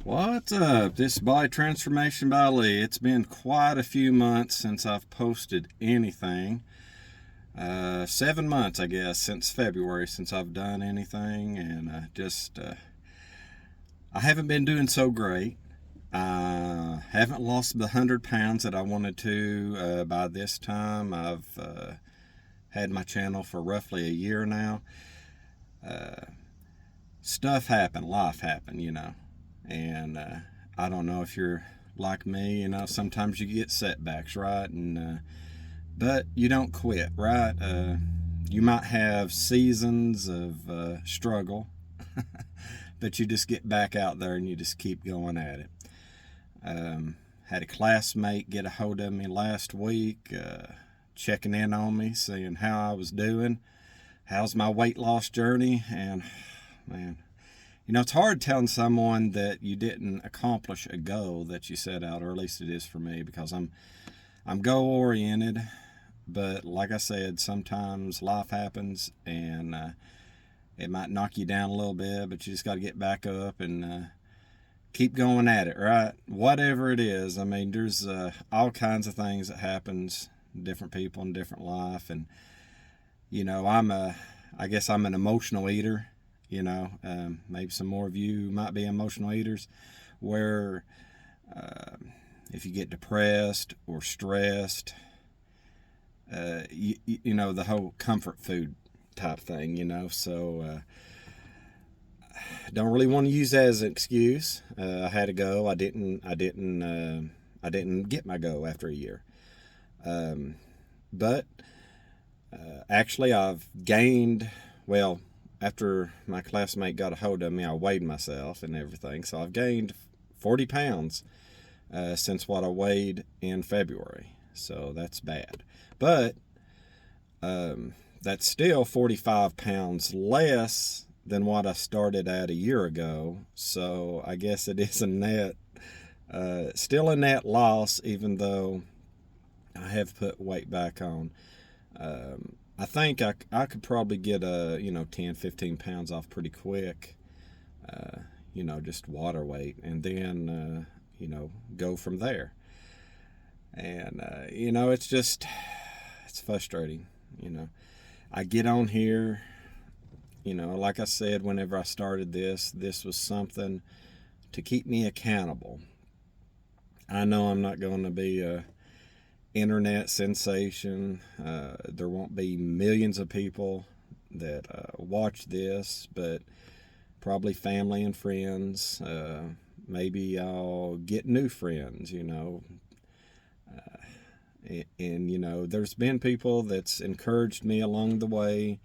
What's up? This is Body Transformation by Lee. It's been quite a few months since I've posted anything. 7 months, I guess, since February, since I've done anything, and I haven't been doing so great. I haven't lost the 100 pounds that I wanted to by this time. I've had my channel for roughly a year now. Stuff happened, life happened, and I don't know if you're like me. Sometimes you get setbacks, right? And but you don't quit, right? You might have seasons of struggle, but you just get back out there and you just keep going at it. Had a classmate get a hold of me last week, checking in on me, seeing how I was doing. How's my weight loss journey? And man, it's hard telling someone that you didn't accomplish a goal that you set out, or at least it is for me, because I'm goal oriented. But like I said, sometimes life happens and it might knock you down a little bit, but you just got to get back up and keep going at it, right? Whatever it is. I mean, there's all kinds of things that happens, different people in different life, and I guess I'm an emotional eater. Maybe some more of you might be emotional eaters, where if you get depressed or stressed, the whole comfort food type thing, so don't really want to use that as an excuse. I had to go. I didn't get my go after a year. But actually I've gained, well, after my classmate got a hold of me, I weighed myself and everything. So I've gained 40 pounds since what I weighed in February. So that's bad. But that's still 45 pounds less than what I started at a year ago. So I guess it is still a net loss, even though I have put weight back on. I think I could probably get 10, 15 pounds off pretty quick, just water weight, and then, go from there. And, it's frustrating. I get on here, like I said, whenever I started this was something to keep me accountable. I know I'm not going to be a internet sensation. There won't be millions of people that watch this, but probably family and friends. Maybe I'll get new friends, and there's been people that's encouraged me along the way.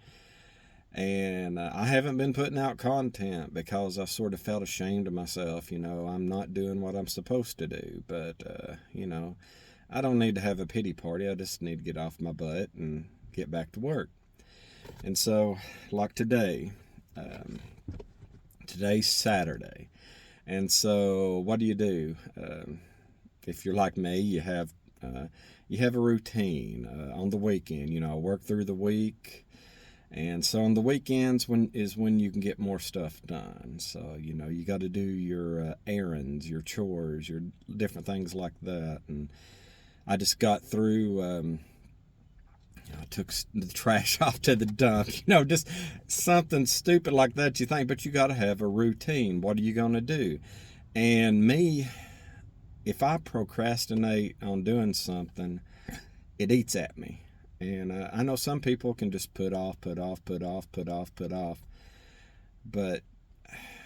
And I haven't been putting out content because I sort of felt ashamed of myself. I'm not doing what I'm supposed to do. But, I don't need to have a pity party. I just need to get off my butt and get back to work. And so, like today, today's Saturday. And so, what do? If you're like me, you have a routine on the weekend. I work through the week. And so on the weekends is when you can get more stuff done. So, you got to do your errands, your chores, your different things like that. And I just got through, I took the trash off to the dump, just something stupid like that. You think, but you got to have a routine. What are you going to do? And me, if I procrastinate on doing something, it eats at me. And I know some people can just put off. But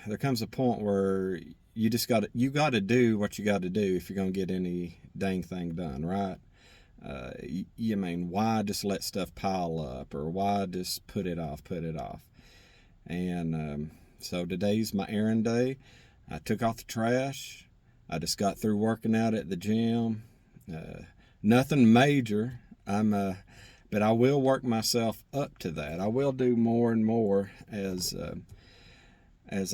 there comes a point where you got to do what you got to do if you're going to get any dang thing done, right? Why just let stuff pile up, or why just put it off? And so today's my errand day. I took off the trash. I just got through working out at the gym. Nothing major. But I will work myself up to that. I will do more and more as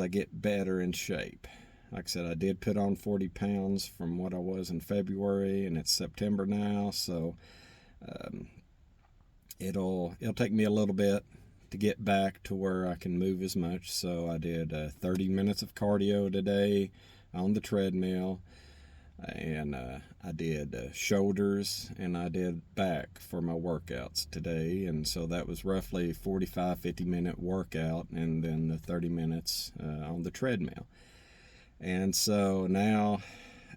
I get better in shape. Like I said, I did put on 40 pounds from what I was in February, and it's September now, so it'll take me a little bit to get back to where I can move as much. So I did 30 minutes of cardio today, on the treadmill, and I did shoulders and I did back for my workouts today. And so that was roughly 45-50 minute workout, and then the 30 minutes on the treadmill. And so now,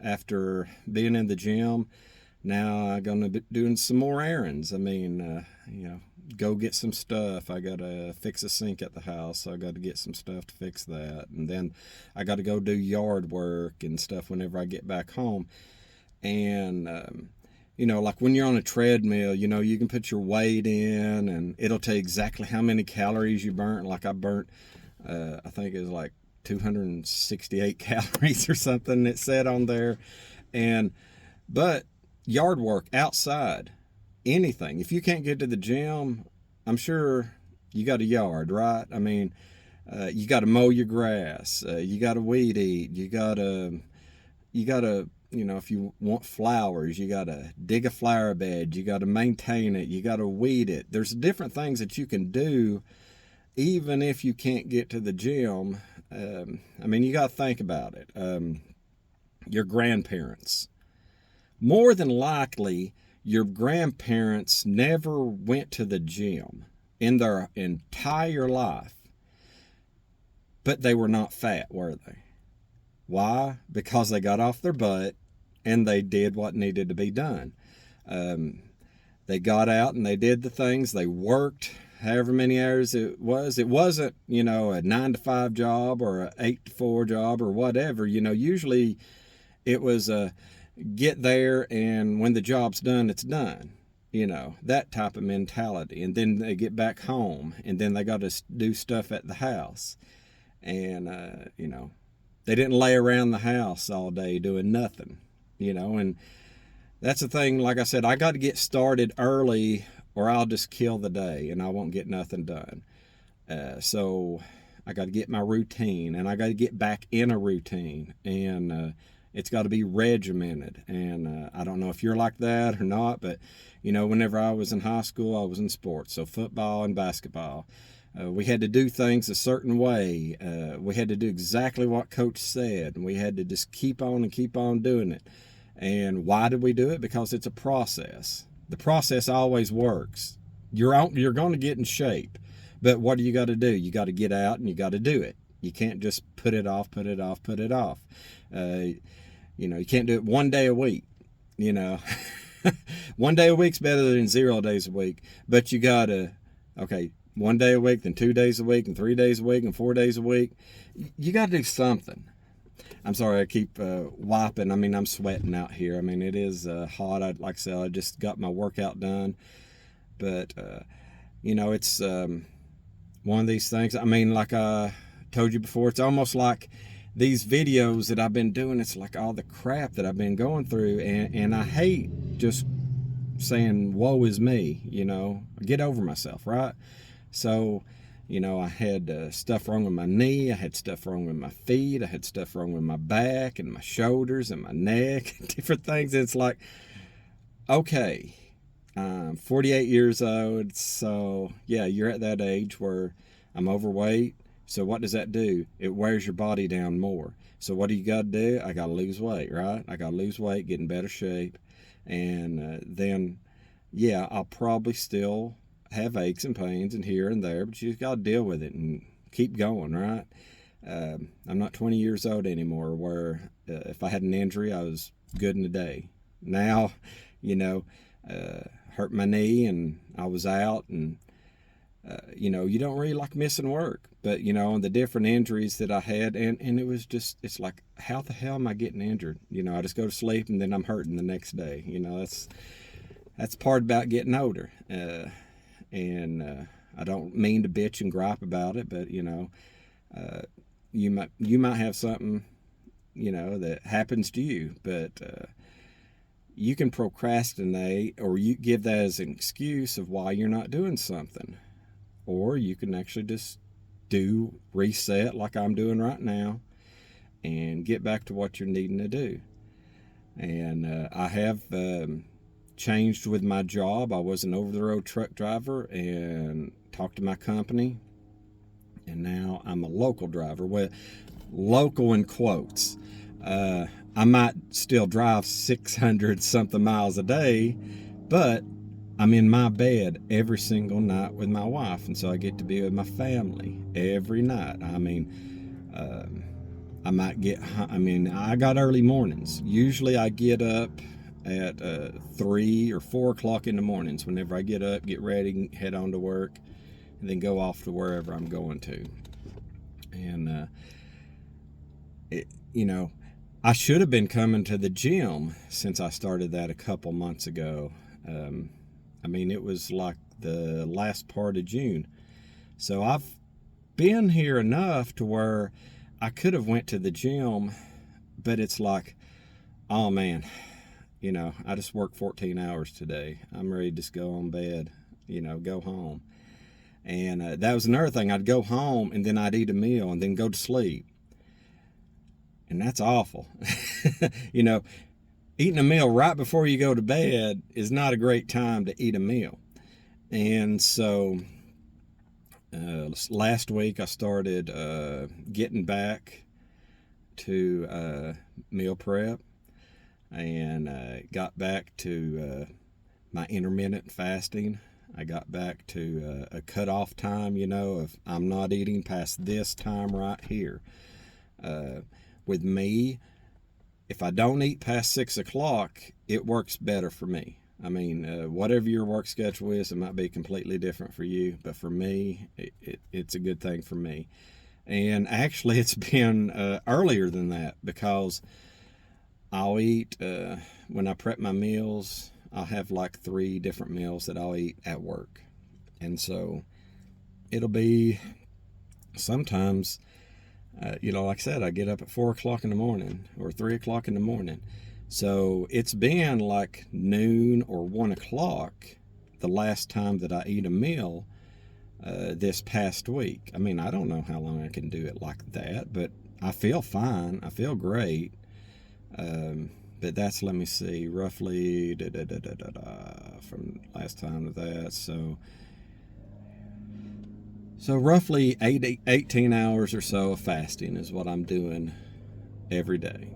after being in the gym, now I'm going to be doing some more errands. I mean, go get some stuff. I got to fix a sink at the house, so I got to get some stuff to fix that. And then I got to go do yard work and stuff whenever I get back home. And, like when you're on a treadmill, you can put your weight in and it'll tell you exactly how many calories you burnt. Like I burnt, I think it was like 268 calories or something it said on there. But yard work outside, anything, if you can't get to the gym, I'm sure you got a yard, right? I mean, you got to mow your grass, you got to weed eat, you got to if you want flowers, you got to dig a flower bed, you got to maintain it, you got to weed it. There's different things that you can do even if you can't get to the gym. You got to think about it. Your grandparents, more than likely, your grandparents never went to the gym in their entire life, but they were not fat, were they? Why? Because they got off their butt and they did what needed to be done. They got out and they did the things. They worked however many hours it was. It wasn't, a 9-to-5 job or an 8-to-4 job or whatever. Usually it was a get there and when the job's done, it's done. That type of mentality. And then they get back home and then they got to do stuff at the house. And, they didn't lay around the house all day doing nothing, and that's the thing. Like I said, I got to get started early or I'll just kill the day and I won't get nothing done. So I got to get my routine and I got to get back in a routine, and it's got to be regimented. And I don't know if you're like that or not, but, whenever I was in high school, I was in sports, so football and basketball. We had to do things a certain way. We had to do exactly what Coach said, and we had to just keep on doing it. And why did we do it? Because it's a process. The process always works. You're going to get in shape, but what do you got to do? You got to get out and you got to do it. You can't just put it off. You can't do it one day a week. One day a week's better than 0 days a week, but you got to, 1 day a week, then 2 days a week, and 3 days a week, and 4 days a week. You got to do something. I'm sorry, I keep wiping. I'm sweating out here. It is hot. Like I said, I just got my workout done. But, it's one of these things. Like I told you before, it's almost like these videos that I've been doing, it's like all the crap that I've been going through. And I hate just saying, woe is me, get over myself, right? So, I had stuff wrong with my knee, I had stuff wrong with my feet, I had stuff wrong with my back and my shoulders and my neck, different things. It's like, okay, I'm 48 years old, so yeah, you're at that age where I'm overweight. So what does that do? It wears your body down more. So what do you got to do? I got to lose weight, right? I got to lose weight, get in better shape, and then, yeah, I'll probably still have aches and pains and here and there, but you got to deal with it and keep going, right? I'm not 20 years old anymore where if I had an injury, I was good in a day. Now, hurt my knee and I was out, and, you don't really like missing work. But, the different injuries that I had, and it was just, it's like, how the hell am I getting injured? I just go to sleep and then I'm hurting the next day. That's part about getting older. And I don't mean to bitch and gripe about it, but you might have something that happens to you, but you can procrastinate, or you give that as an excuse of why you're not doing something, or you can actually just reset like I'm doing right now and get back to what you're needing to do. And I have changed with my job. I was an over-the-road truck driver and talked to my company, and now I'm a local driver. Well, local in quotes. I might still drive 600 something miles a day, but I'm in my bed every single night with my wife, and so I get to be with my family every night. I mean, I might get, I mean, I got early mornings. Usually I get up at 3 or 4 o'clock in the mornings. Whenever I get up, get ready, head on to work, and then go off to wherever I'm going to. And, you know, I should have been coming to the gym since I started that a couple months ago. I mean, it was like the last part of June. So I've been here enough to where I could have went to the gym, but it's like, oh man, you know, I just worked 14 hours today. I'm ready to just go on bed, you know, go home. And that was another thing. I'd go home and then I'd eat a meal and then go to sleep. And that's awful. You know, eating a meal right before you go to bed is not a great time to eat a meal. And so last week I started getting back to meal prep, and got back to my intermittent fasting. I got back to a cutoff time, you know, of I'm not eating past this time right here. With me, if I don't eat past 6 o'clock, it works better for me. I mean, whatever your work schedule is, it might be completely different for you, but for me, it's a good thing for me. And actually, it's been earlier than that, because I'll eat, when I prep my meals, I'll have like 3 different meals that I'll eat at work. And so it'll be sometimes, you know, like I said, I get up at 4 o'clock in the morning or 3 o'clock in the morning. So it's been like noon or 1 o'clock the last time that I eat a meal this past week. I mean, I don't know how long I can do it like that, but I feel fine. I feel great. But that's, let me see, roughly from last time to that. So roughly 18 hours or so of fasting is what I'm doing every day.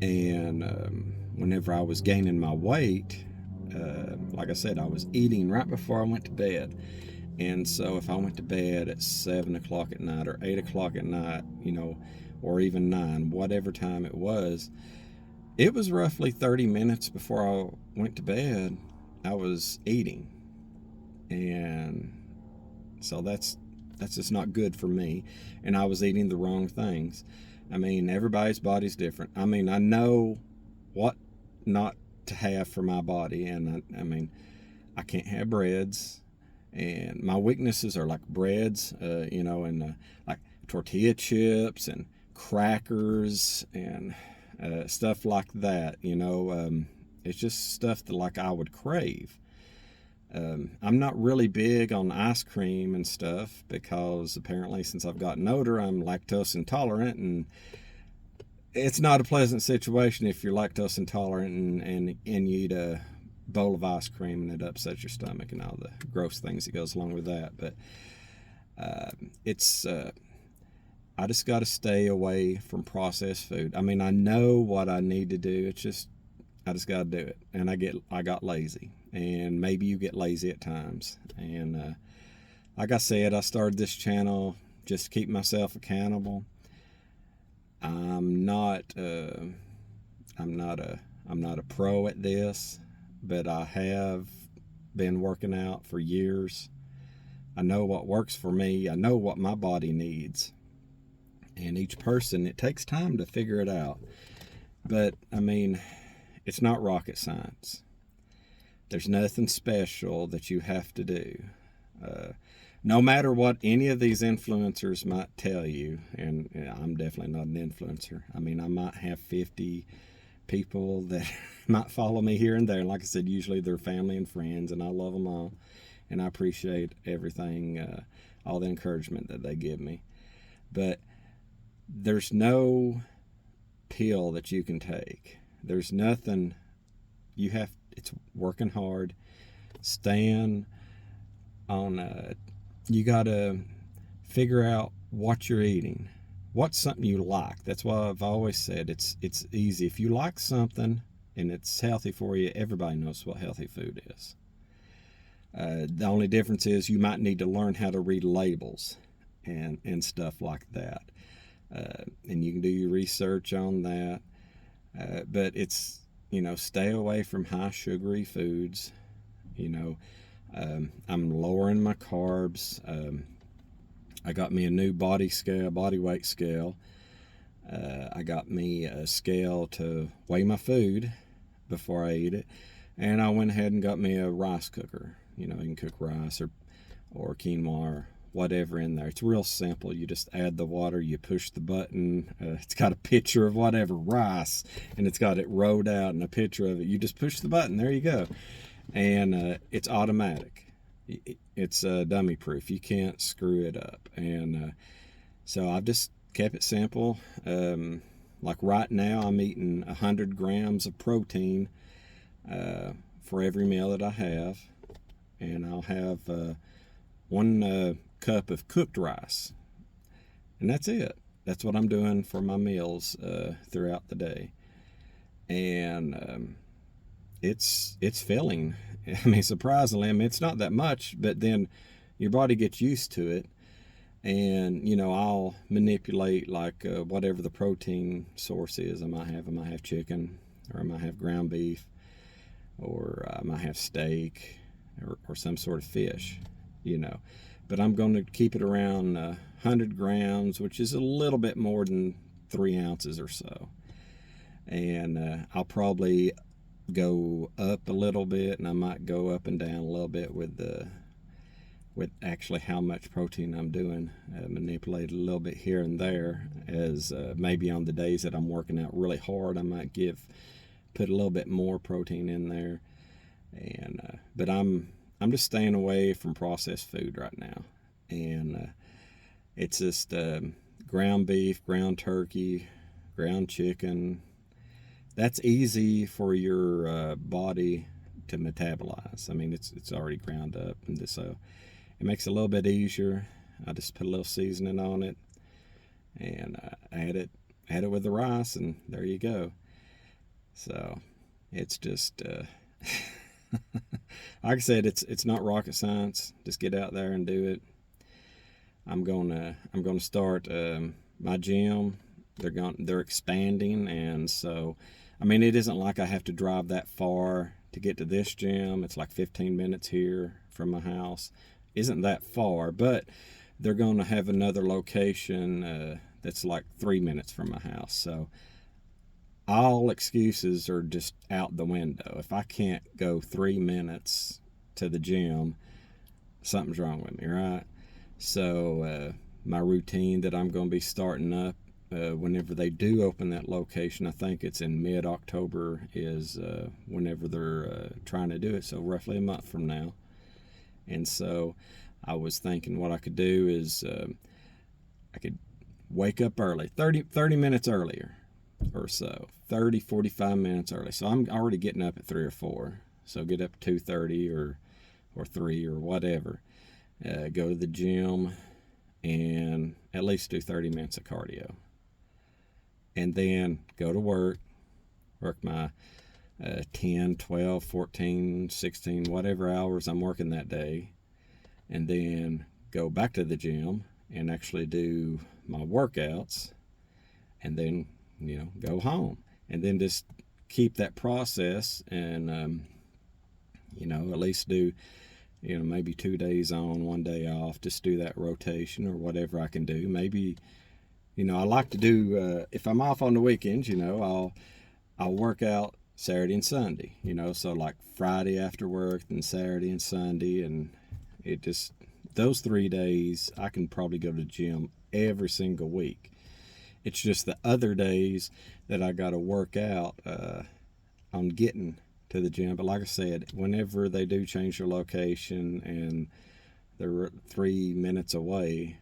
And whenever I was gaining my weight, like I said, I was eating right before I went to bed. And so if I went to bed at 7 o'clock at night or 8 o'clock at night, you know, or even 9, whatever time it was roughly 30 minutes before I went to bed, I was eating. And so that's just not good for me. And I was eating the wrong things. I mean, everybody's body's different. I mean, I know what not to have for my body. And I mean, I can't have breads. And my weaknesses are like breads, you know, and like tortilla chips and crackers and stuff like that, you know. It's just stuff that like I would crave. I'm not really big on ice cream and stuff, because apparently since I've gotten older, I'm lactose intolerant, and it's not a pleasant situation if you're lactose intolerant and you eat a bowl of ice cream and it upsets your stomach and all the gross things that goes along with that. But I just got to stay away from processed food. I mean, I know what I need to do. It's just I just got to do it. And I got lazy. And maybe you get lazy at times. And like I said, I started this channel just to keep myself accountable. I'm not a pro at this, but I have been working out for years. I know what works for me. I know what my body needs. And each person, it takes time to figure it out. But I mean, it's not rocket science. There's nothing special that you have to do. No matter what any of these influencers might tell you, and I'm definitely not an influencer. I mean, I might have 50 people that might follow me here and there. And like I said, usually they're family and friends, and I love them all. And I appreciate everything, all the encouragement that they give me. But there's no pill that you can take. There's nothing. It's working hard, staying on. You got to figure out what you're eating. what's something you like? That's why I've always said it's easy. If you like something and it's healthy for you, everybody knows what healthy food is. The only difference is you might need to learn how to read labels and stuff like that. And you can do your research on that. But it's, stay away from high sugary foods. You know, I'm lowering my carbs. I got me a new body weight scale. I got me a scale to weigh my food before I eat it. And I went ahead and got me a rice cooker. You can cook rice or quinoa or whatever in there. It's real simple. You just add the water, you push the button. It's got a picture of whatever, rice, and it's got it rolled out and a picture of it. You just push the button, there you go. And it's automatic. It's dummy proof. You can't screw it up. And so I've just kept it simple. Like right now, I'm eating 100 grams of protein for every meal that I have. And I'll have one cup of cooked rice. And that's it. That's what I'm doing for my meals throughout the day. And it's filling. I mean, surprisingly, it's not that much, but then your body gets used to it. And, I'll manipulate like whatever the protein source is. I might have chicken, or I might have ground beef, or I might have steak, or some sort of fish, But I'm going to keep it around 100 grams, which is a little bit more than 3 ounces or so. And I'll probably go up a little bit, and I might go up and down a little bit with actually how much protein I'm doing. Manipulate a little bit here and there, as maybe on the days that I'm working out really hard, I might put a little bit more protein in there. And but I'm just staying away from processed food right now, and it's just ground beef, ground turkey, ground chicken. That's easy for your body to metabolize. I mean, it's already ground up, and so it makes it a little bit easier. I just put a little seasoning on it, and add it with the rice, and there you go. So it's just like I said, it's not rocket science. Just get out there and do it. I'm gonna start my gym. They're expanding, and so it isn't like I have to drive that far to get to this gym. It's like 15 minutes here from my house. Isn't that far, but they're going to have another location that's like 3 minutes from my house. So all excuses are just out the window. If I can't go 3 minutes to the gym, something's wrong with me, right? So my routine that I'm going to be starting up whenever they do open that location, I think it's in mid-October, is whenever they're trying to do it, so roughly a month from now. And so I was thinking what I could do is I could wake up early, 30 minutes earlier or so, 45 minutes early. So I'm already getting up at 3 or 4. So get up at 2:30 or 3 or whatever. Go to the gym and at least do 30 minutes of cardio. And then go to work my 10, 12, 14, 16, whatever hours I'm working that day, and then go back to the gym and actually do my workouts, and then go home, and then just keep that process, and at least do maybe 2 days on, 1 day off. Just do that rotation or whatever I can do. Maybe I like to do if I'm off on the weekends, I'll work out Saturday and Sunday, so like Friday after work, then Saturday and Sunday, and it just, those 3 days I can probably go to the gym every single week. It's just the other days that I got to work out on getting to the gym. But like I said, whenever they do change their location and they're 3 minutes away,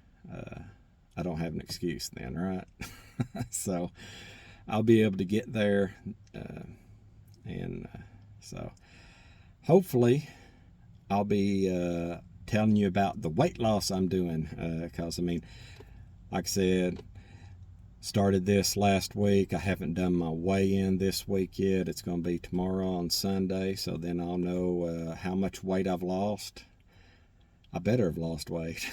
I don't have an excuse then, right? So I'll be able to get there, and so hopefully I'll be telling you about the weight loss I'm doing, because like I said, Started this last week. I haven't done my weigh-in this week yet. It's going to be tomorrow on Sunday, so then I'll know how much weight I've lost. I better have lost weight.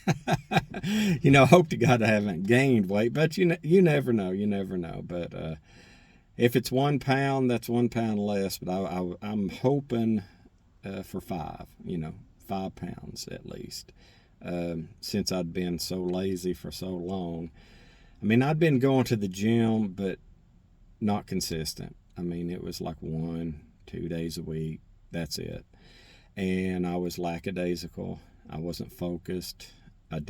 Hope to God I haven't gained weight, but you never know. You never know. But if it's 1 pound, that's 1 pound less. But I'm hoping for 5. 5 pounds at least. Since I'd been so lazy for so long. I mean, I'd been going to the gym, but not consistent. I mean, it was like 1-2 days a week. That's it. And I was lackadaisical. I wasn't focused. I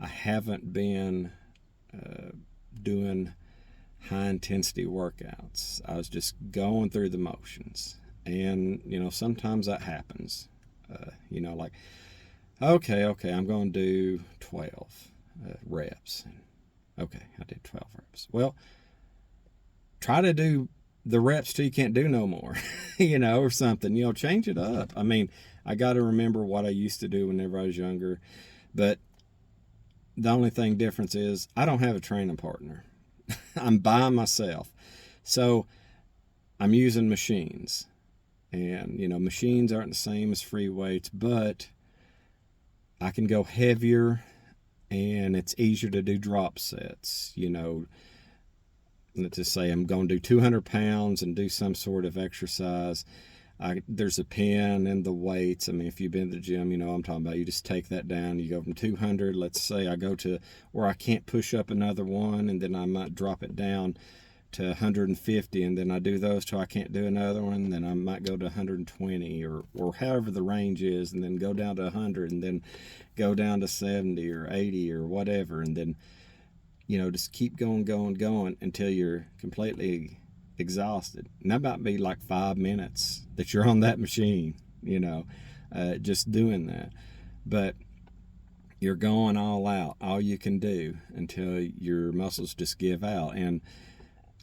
haven't been doing high intensity workouts. I was just going through the motions. And, sometimes that happens. Like, okay, I'm going to do 12 reps. Okay, I did 12 reps. Well, try to do the reps till you can't do no more, or something. Change it up. I mean, I got to remember what I used to do whenever I was younger. But the only difference is I don't have a training partner. I'm by myself. So I'm using machines. And, machines aren't the same as free weights, but I can go heavier and it's easier to do drop sets. Let's just say I'm going to do 200 pounds and do some sort of exercise. There's a pin in the weights. I mean, if you've been to the gym, you know what I'm talking about. You just take that down. You go from 200. Let's say I go to where I can't push up another one, and then I might drop it down to 150, and then I do those till I can't do another one. Then I might go to 120 or however the range is, and then go down to 100, and then go down to 70 or 80 or whatever, and then just keep going until you're completely exhausted. And that might be like 5 minutes that you're on that machine, just doing that. But you're going all out, all you can do until your muscles just give out. And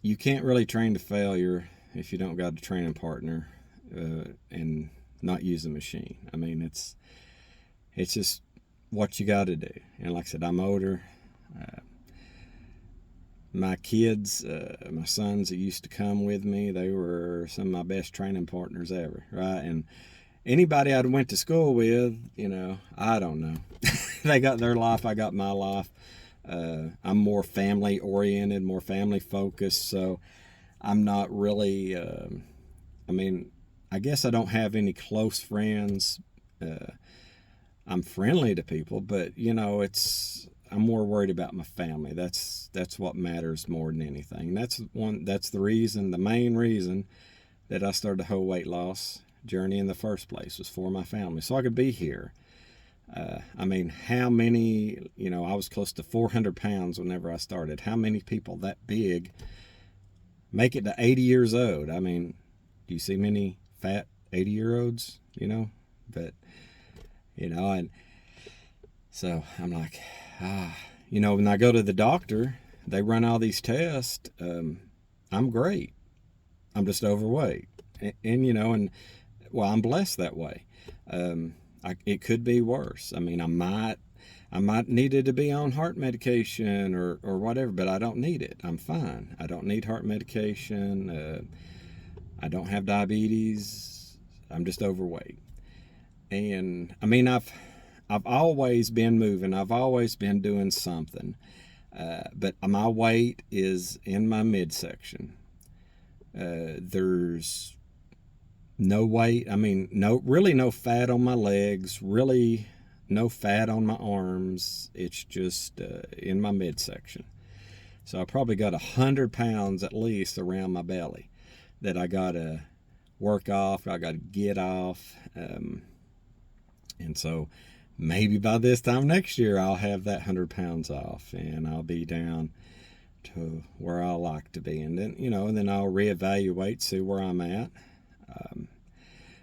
you can't really train to failure if you don't got a training partner and not use a machine. I mean, it's just what you got to do. And like I said, I'm older. My kids, my sons that used to come with me, they were some of my best training partners ever, right? And anybody I'd went to school with, I don't know. They got their life, I got my life. I'm more family oriented, more family focused, so I'm not really, I guess I don't have any close friends. I'm friendly to people, but I'm more worried about my family. That's what matters more than anything. That's the main reason that I started the whole weight loss journey in the first place, was for my family, so I could be here. How many, I was close to 400 pounds whenever I started. How many people that big make it to 80 years old? I mean, do you see many fat 80-year-olds, But, and so I'm like, when I go to the doctor, they run all these tests. I'm great. I'm just overweight. And well, I'm blessed that way. It could be worse. I mean, I might needed to be on heart medication or whatever, but I don't need it. I'm fine. I don't need heart medication. I don't have diabetes. I'm just overweight. And I've always been moving. I've always been doing something. But my weight is in my midsection. There's no weight. Really no fat on my legs. Really no fat on my arms. It's just in my midsection. So I probably got 100 pounds at least around my belly that I got to work off. I got to get off. And so maybe by this time next year, I'll have that 100 pounds off and I'll be down to where I like to be. And then, then I'll reevaluate, see where I'm at.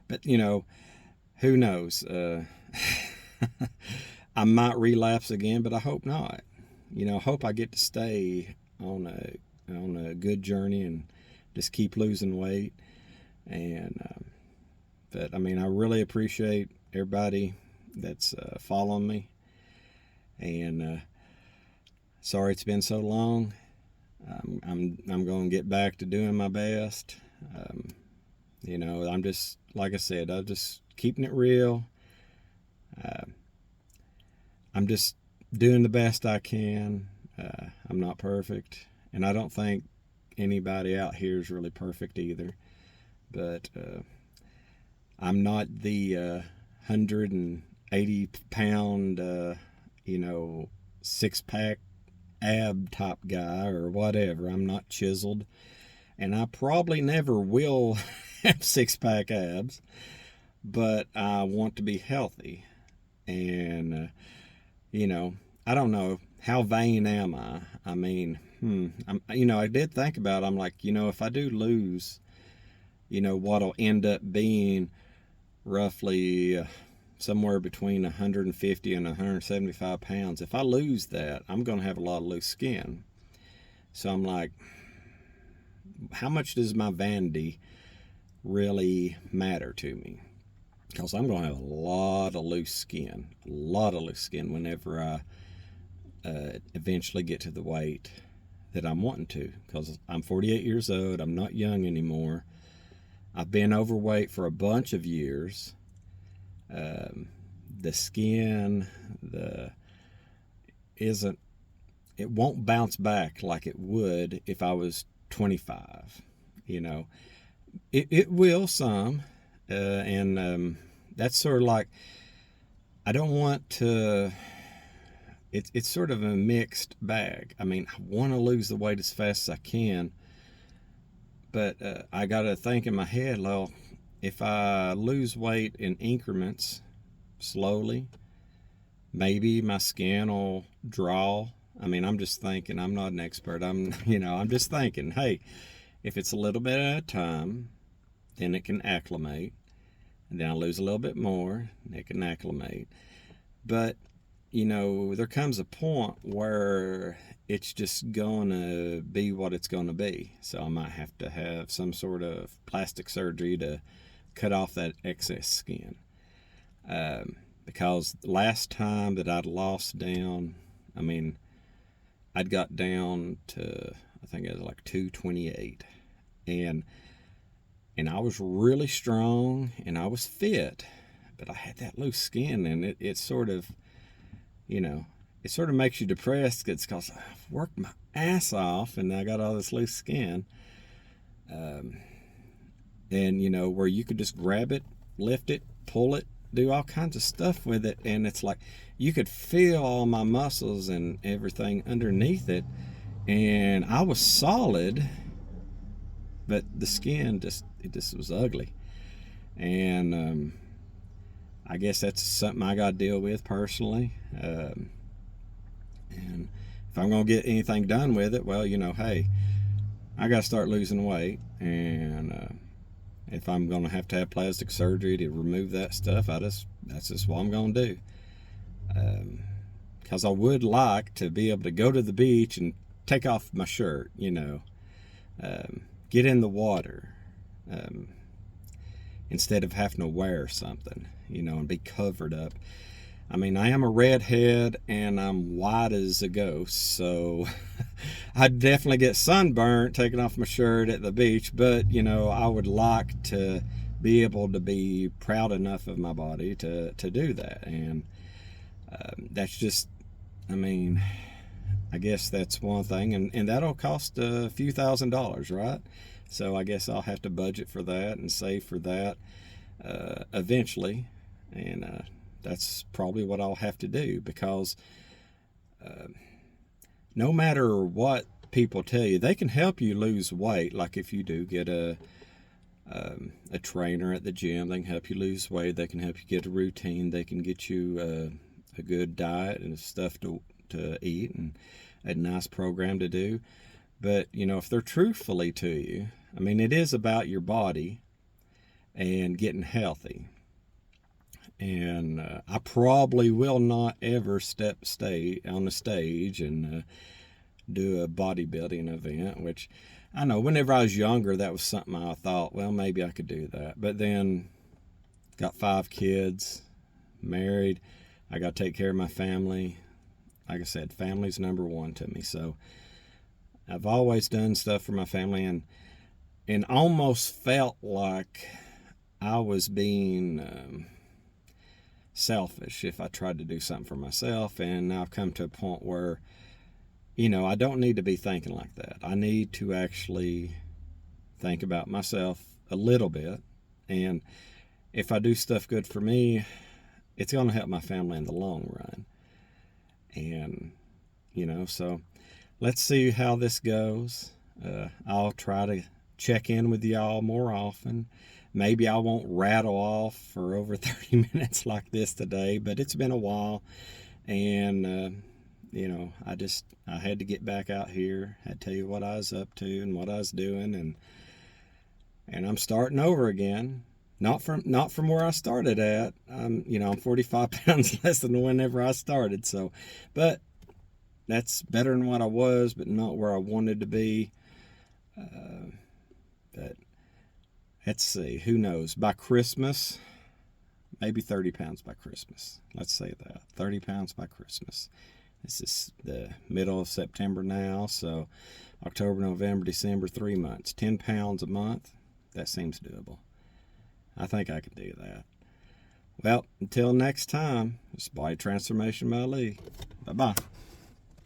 But, who knows? I might relapse again, but I hope not. I hope I get to stay on a good journey and just keep losing weight. And, but I really appreciate everybody that's following me. And Sorry it's been so long. I'm going to get back to doing my best. Um, I'm just, like I said, I'm just keeping it real. Uh, I'm just doing the best I can. I'm not perfect, and I don't think anybody out here is really perfect either. But I'm not the 180 pound, six pack ab top guy or whatever. I'm not chiseled, and I probably never will have six pack abs, but I want to be healthy. And, I don't know. How vain am I? I mean, I did think about it. I'm like, if I do lose, what'll end up being roughly somewhere between 150 and 175 pounds. If I lose that, I'm going to have a lot of loose skin. So I'm like, how much does my vanity really matter to me? Because I'm going to have a lot of loose skin, whenever I eventually get to the weight that I'm wanting to. Because I'm 48 years old, I'm not young anymore. I've been overweight for a bunch of years. The skin, it won't bounce back like it would if I was 25. It will some, and that's sort of like, I don't want to. It's sort of a mixed bag. I mean, I want to lose the weight as fast as I can, but I got to think in my head, well, if I lose weight in increments slowly, maybe my skin will draw. I mean, I'm just thinking. I'm not an expert. I'm just thinking, hey, if it's a little bit at a time, then it can acclimate. And then I lose a little bit more, and it can acclimate. But, there comes a point where it's just going to be what it's going to be. So I might have to have some sort of plastic surgery to cut off that excess skin. Because last time that I'd lost down, I mean, I'd got down to, I think it was like 228. And I was really strong and I was fit, but I had that loose skin, and it sort of, it sort of makes you depressed. It's because I've worked my ass off and I got all this loose skin. And, where you could just grab it, lift it, pull it, do all kinds of stuff with it. And it's like you could feel all my muscles and everything underneath it. And I was solid, but the skin it just was ugly. And I guess that's something I got to deal with personally. And if I'm going to get anything done with it, well, hey, I got to start losing weight. And if I'm going to have plastic surgery to remove that stuff, that's just what I'm going to do. Because I would like to be able to go to the beach and take off my shirt, get in the water, instead of having to wear something, and be covered up. I mean, I am a redhead and I'm white as a ghost, so I'd definitely get sunburnt taking off my shirt at the beach, but, I would like to be able to be proud enough of my body to do that. And that's just, I mean, I guess that's one thing, and that'll cost a few $1,000s, right? So I guess I'll have to budget for that and save for that eventually, and that's probably what I'll have to do, because no matter what people tell you, they can help you lose weight. Like if you do get a trainer at the gym, they can help you lose weight. They can help you get a routine. They can get you a good diet and stuff to eat and a nice program to do. But, if they're truthfully to you, I mean, it is about your body and getting healthy. And I probably will not ever stay on the stage and do a bodybuilding event, which I know whenever I was younger, that was something I thought, well, maybe I could do that. But then got 5 kids, married, I got to take care of my family. like I said, family's number one to me. So I've always done stuff for my family, and almost felt like I was being selfish if I tried to do something for myself. And now I've come to a point where, I don't need to be thinking like that. I need to actually think about myself a little bit. And if I do stuff good for me, it's going to help my family in the long run. And, so let's see how this goes. I'll try to check in with y'all more often. Maybe I won't rattle off for over 30 minutes like this today, but it's been a while. And, I had to get back out here. I had to tell you what I was up to and what I was doing. And I'm starting over again. Not from where I started at. I'm 45 pounds less than whenever I started. So, but that's better than what I was, but not where I wanted to be. But let's see. Who knows? By Christmas, maybe 30 pounds by Christmas. Let's say that. 30 pounds by Christmas. This is the middle of September now. So October, November, December, 3 months. 10 pounds a month. That seems doable. I think I could do that. Well, until next time, it's Body Transformation by Lee. Bye-bye.